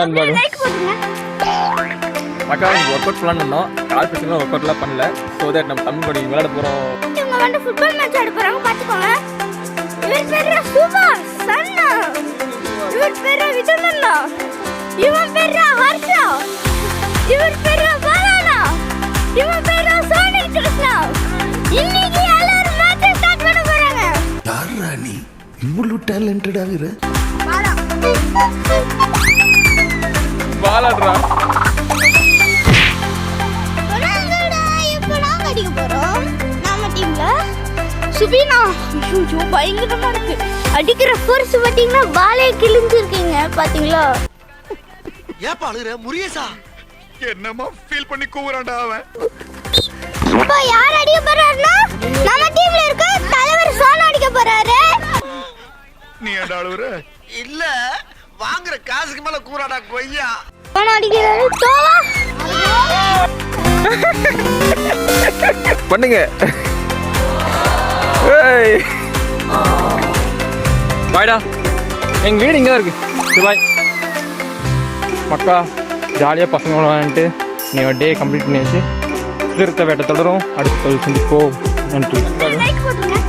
மக்கா இன்னைக்கு work out பண்ணலாம்னு இருந்தோம். கால் பசங்களும் ஒர்க் அவுட்லாம் பண்ணல. ஸோ தட் நம்ம தமிழ் கூட விளையாட போகிறோம். இவங்க வந்து ஃபுட்பால் மேட்ச் ஆட போறாங்க, பாத்துக்கோங்க. இவர் பேரு சுபா சன்னா, இவர் பேரு விஜயமன்னா, இவன் பேரு ஹர்ஷா, இவர் பேரு பாலானா, இவன் பேரு சோனி கிருஷ்ணா. இன்னைக்கு எல்லாரும் மேட்ச் ஸ்டார்ட் பண்ண போறாங்க. யாரா நீ இவ்வளவு டேலண்டட் ஆகுற? பாலாடுறா அடிக்க போறோம் நம்ம டீம்ல. சுபினா ஐயோ பயங்கரமா இருக்கு. அடிக்கிற ஃபோர்ஸ் பாத்தீங்கன்னா பாலே கிழிஞ்சிருக்கீங்க பாத்தீங்களா? ஏப்பா அழுகுற முரியேசா? என்னமா ஃபீல் பண்ணி கூவுறான்டா அவன். இப்போ யார் அடிக்க போறாருன்னா நம்ம டீம்ல இருக்க தலைவர் சோனா அடிக்க போறாரு. நீ ஏன்டா அழுவுற? இல்ல வாங்குற காசுக்கு மேல கூறாடா கொய்யா. சோனா அடிக்கிறாரு. தோவா பண்ணுங்க. ஏய் பாய்டா, எங்கள் வீடு இங்கே தான் இருக்கு. சரி பாய் மக்கா. ஜாலியாக பசங்களோட விளையாண்டுட்டு நீ டே கம்ப்ளீட் பண்ணியாச்சு. திருத்த வேட்டை தொடரும். அடுத்த சந்திப்போம். நன்றி. லைக் போடுங்க.